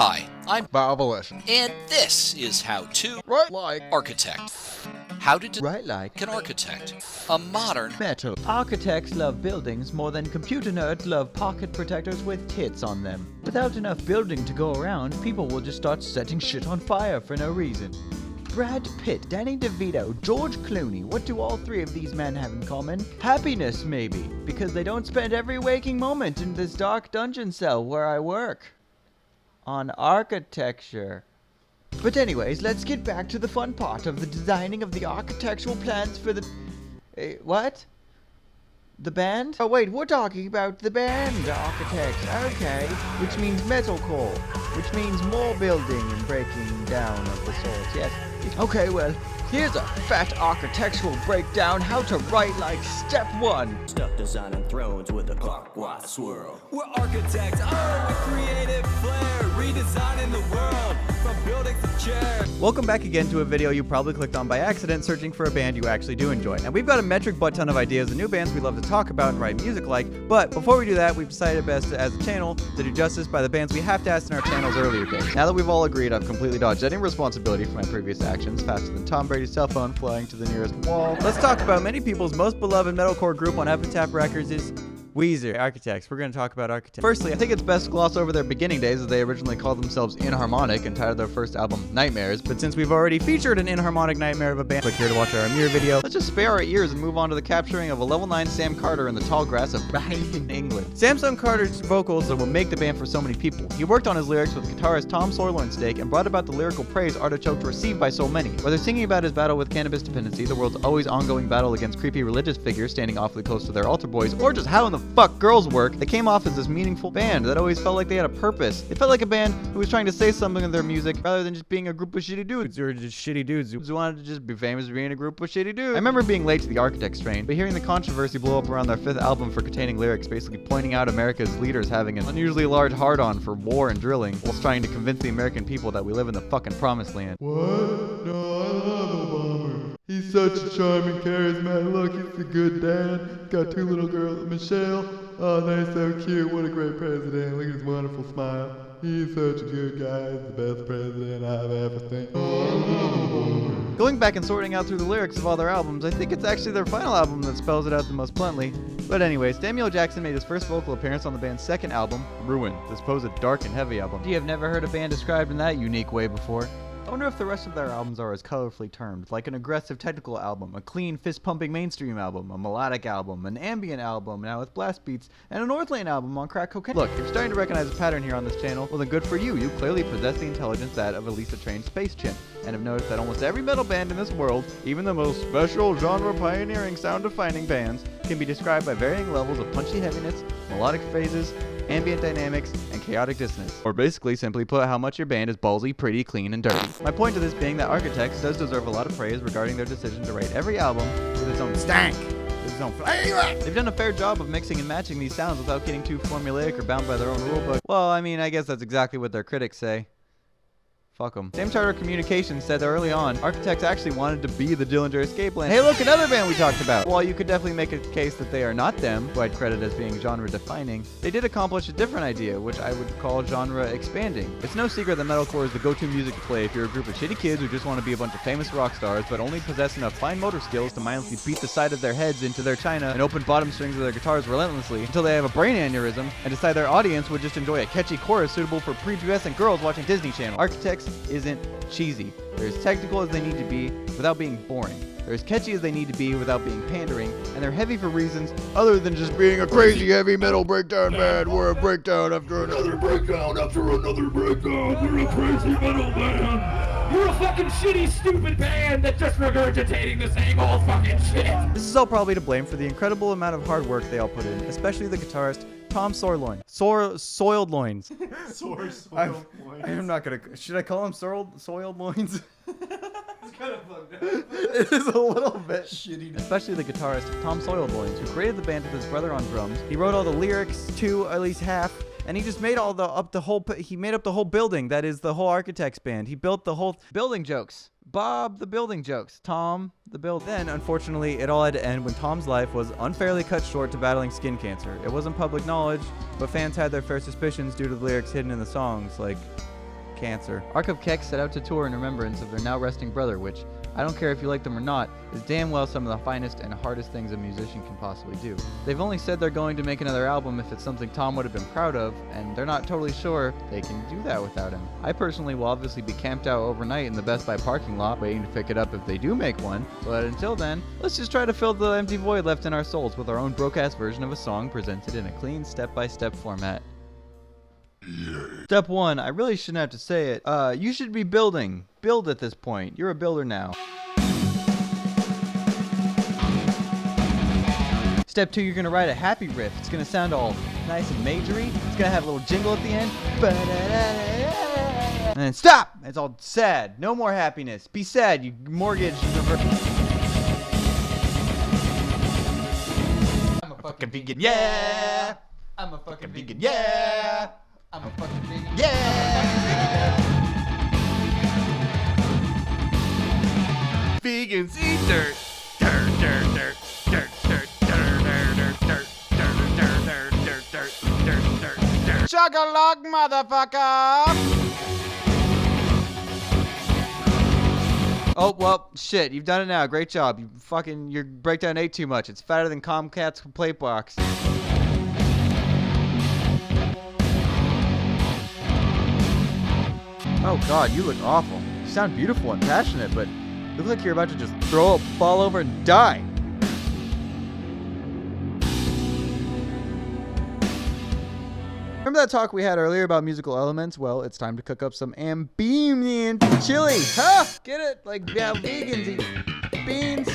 Hi, I'm Abolition. and this is How to Right like Architect. How to right like an architect. A modern metal. Architects love buildings more than computer nerds love pocket protectors with tits on them. Without enough building to go around, people will just start setting shit on fire for no reason. Brad Pitt, Danny DeVito, George Clooney, what do all three of these men have in common? Happiness, maybe, because they don't spend every waking moment in this dark dungeon cell where I work. On architecture. But anyways, let's get back to the fun part of the designing of the architectural plans for the... what? The band? Oh wait, we're talking about the band architects, okay. Which means metalcore, which means more building and breaking down of the sorts, yes. Okay, well, here's a fat architectural breakdown, how to write like step 1. Stuff designing thrones with a clockwise swirl. We're architects, with creative flair, redesigning the world from buildings to chairs. Welcome back again to a video you probably clicked on by accident searching for a band you actually do enjoy. Now we've got a metric butt ton of ideas of new bands we love to talk about and write music like, but before we do that, we've decided best as a channel to do justice by the bands we have to ask in our channel's earlier days. Now that we've all agreed, I've completely dodged any responsibility for my previous actions, faster than Tom Brady's cell phone flying to the nearest wall. Let's talk about many people's most beloved metalcore group on Epitaph Records is Weezer. Architects. We're going to talk about Architects. Firstly, I think it's best to gloss over their beginning days as they originally called themselves Inharmonic and titled their first album Nightmares. But since we've already featured an Inharmonic nightmare of a band, click here to watch our mirror video. Let's just spare our ears and move on to the capturing of a level 9 Sam Carter in the tall grass of Brighton, England. Sam Carter's vocals that will make the band for so many people. He worked on his lyrics with guitarist Tom Sawyer and brought about the lyrical praise Artichoke received by so many. Whether singing about his battle with cannabis dependency, the world's always ongoing battle against creepy religious figures standing awfully close to their altar boys, or just how in the fuck girls work, they came off as this meaningful band that always felt like they had a purpose. They felt like a band who was trying to say something in their music rather than just being a group of shitty dudes or just shitty dudes who wanted to just be famous for being a group of shitty dudes. I remember being late to the Architects train, but hearing the controversy blow up around their 5th album for containing lyrics basically pointing out America's leaders having an unusually large hard-on for war and drilling whilst trying to convince the American people that we live in the fucking promised land. What? No, I love Obama. He's such a charming, charismatic look. He's a good dad. Got 2 little girls, Michelle. Oh, they're so cute. What a great president. Look at his wonderful smile. He's such a good guy. He's the best president I've ever seen. Oh, going back and sorting out through the lyrics of all their albums, I think it's actually their final album that spells it out the most bluntly. But anyways, Samuel Jackson made his first vocal appearance on the band's 2nd album, Ruin, the supposed dark and heavy album. You have never heard a band described in that unique way before. I wonder if the rest of their albums are as colorfully termed, like an aggressive technical album, a clean fist-pumping mainstream album, a melodic album, an ambient album now with blast beats, and a Northlane album on crack cocaine. Look, if you're starting to recognize a pattern here on this channel, well then good for you. You clearly possess the intelligence that of at least a trained space chimp, and have noticed that almost every metal band in this world, even the most special genre-pioneering sound-defining bands, can be described by varying levels of punchy heaviness, melodic phases, ambient dynamics, and chaotic dissonance. Or basically, simply put, how much your band is ballsy, pretty, clean, and dirty. My point to this being that Architects does deserve a lot of praise regarding their decision to rate every album with its own stank, with its own flavor. They've done a fair job of mixing and matching these sounds without getting too formulaic or bound by their own rulebook. Well, I mean, I guess that's exactly what their critics say. Fuck them. Sam Charter Communications said that early on, Architects actually wanted to be the Dillinger Escape Plan. Hey look, another band we talked about! While you could definitely make a case that they are not them, who I'd credit as being genre-defining, they did accomplish a different idea, which I would call genre-expanding. It's no secret that metalcore is the go-to music to play if you're a group of shitty kids who just want to be a bunch of famous rock stars, but only possess enough fine motor skills to mindlessly beat the side of their heads into their china and open bottom strings of their guitars relentlessly until they have a brain aneurysm and decide their audience would just enjoy a catchy chorus suitable for prepubescent girls watching Disney Channel. Architects isn't cheesy. They're as technical as they need to be without being boring. They're as catchy as they need to be without being pandering, and they're heavy for reasons other than just being a crazy heavy metal breakdown band. We're a breakdown after another breakdown after another breakdown. We're a crazy metal band. You're a fucking shitty, stupid band that's just regurgitating the same old fucking shit. This is all probably to blame for the incredible amount of hard work they all put in, especially the guitarist Tom Soiled Loins. I'm not gonna. Should I call him Soiled Loins? it's kind of fucked up. It is a little bit shitty. Especially the guitarist Tom Soiled Loins, who created the band with his brother on drums. He wrote all the lyrics to at least half. And he just made he made up the whole building. That is the whole Architects band. He built the whole building jokes. Bob the building jokes. Tom the build. Then, unfortunately, it all had to end when Tom's life was unfairly cut short to battling skin cancer. It wasn't public knowledge, but fans had their fair suspicions due to the lyrics hidden in the songs, like cancer. Ark of Kek set out to tour in remembrance of their now resting brother, which, I don't care if you like them or not, is damn well some of the finest and hardest things a musician can possibly do. They've only said they're going to make another album if it's something Tom would have been proud of, and they're not totally sure they can do that without him. I personally will obviously be camped out overnight in the Best Buy parking lot, waiting to pick it up if they do make one, but until then, let's just try to fill the empty void left in our souls with our own broadcast version of a song presented in a clean step-by-step format. Step 1, I really shouldn't have to say it. You should be building. Build at this point. You're a builder now. Step 2, you're gonna write a happy riff. It's gonna sound all nice and majory. It's gonna have a little jingle at the end. And then stop! It's all sad. No more happiness. Be sad, you mortgage. I'm a fucking vegan, yeah! I'm a fucking vegan, yeah! I'm a fucking vegan, yeah! Vegans eat dirt. Dirt, dirt, dirt, dirt, dirt, dirt, dirt, dirt, dirt, dirt, dirt, dirt, dirt, dirt. Chug-a-lug, motherfucker! Oh, well, shit, you've done it now. Great job. Your breakdown ate too much. It's fatter than Comcat's plate box. Oh god, you look awful. You sound beautiful and passionate, but you look like you're about to just throw up, fall over, and die. Remember that talk we had earlier about musical elements? Well, it's time to cook up some ambient chili. Huh? Get it? Like, yeah, vegans eat beans.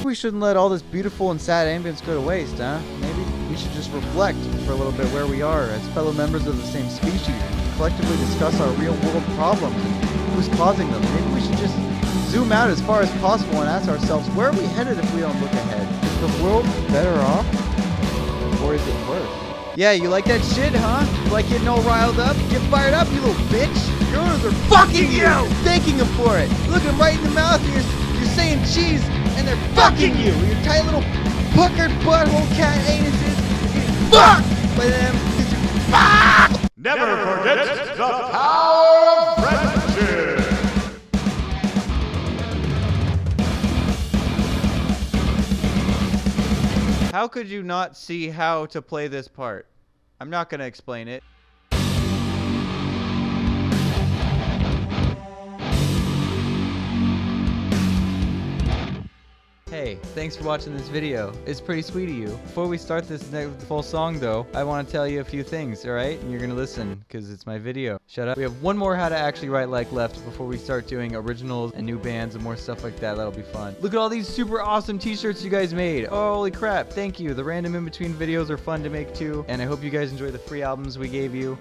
We shouldn't let all this beautiful and sad ambience go to waste, huh? Maybe we should just reflect for a little bit where we are as fellow members of the same species and collectively discuss our real world problems and who's causing them. Maybe we should just zoom out as far as possible and ask ourselves, where are we headed if we don't look ahead? Is the world better off? Or is it worse? Yeah, you like that shit, huh? You like getting all riled up? Get fired up, you little bitch! Your owners are fucking you! Thanking them for it! You look them right in the mouth and you're saying cheese, and they're fucking you! Your tight little puckered butthole cat anuses get fucked by them because you're fucked! Never forget the power of friendship! How could you not see how to play this part? I'm not gonna explain it. Hey, thanks for watching this video. It's pretty sweet of you. Before we start this next full song though, I want to tell you a few things, alright? And you're gonna listen, because it's my video. Shut up. We have one more How to Actually Write Like left before we start doing originals and new bands and more stuff like that. That'll be fun. Look at all these super awesome t-shirts you guys made. Oh, holy crap. Thank you. The random in-between videos are fun to make too. And I hope you guys enjoy the free albums we gave you.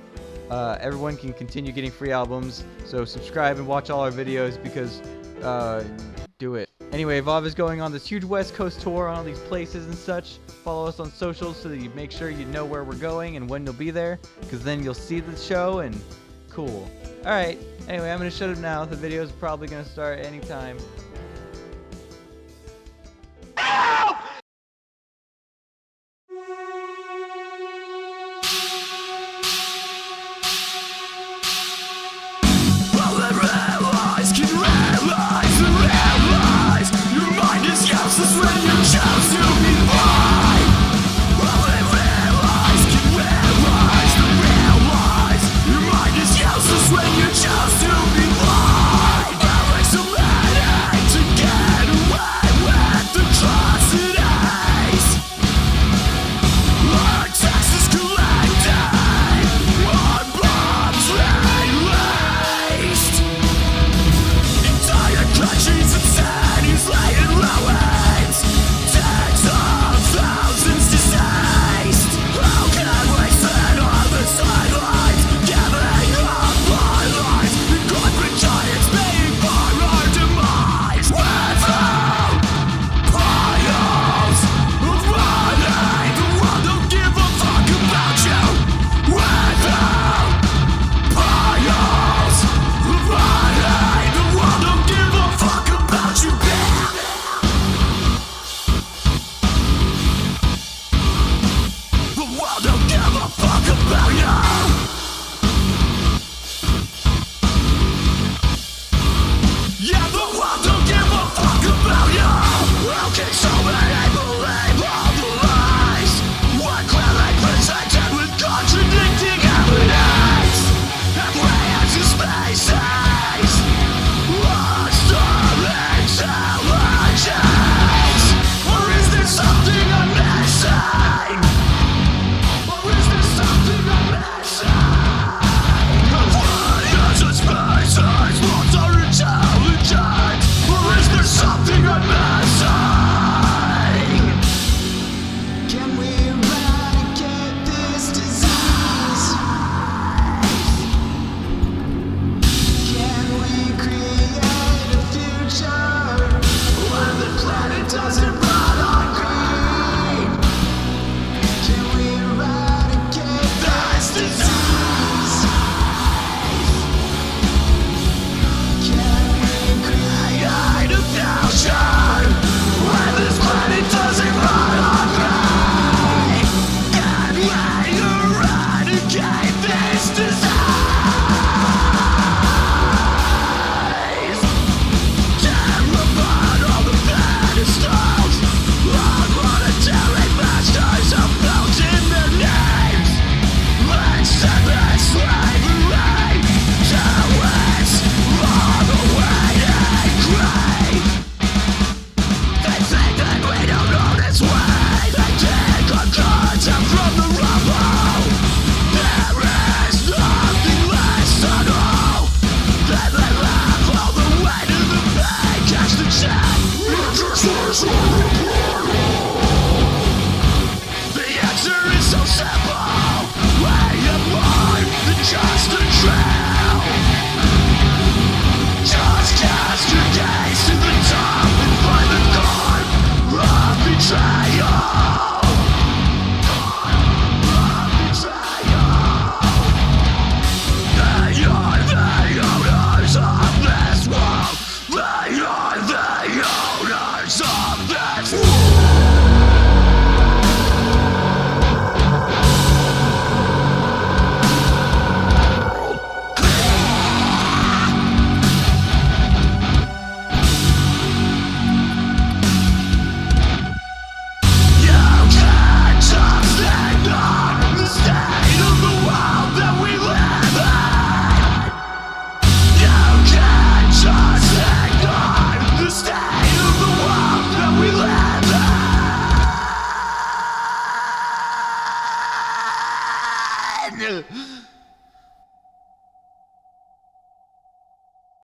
Everyone can continue getting free albums. So subscribe and watch all our videos because, do it. Anyway, Vav is going on this huge West Coast tour on all these places and such. Follow us on socials so that you make sure you know where we're going and when you'll be there, because then you'll see the show and cool. Alright, anyway, I'm going to shut up now. The video is probably going to start anytime. When you chose to be blind, that makes a man. on!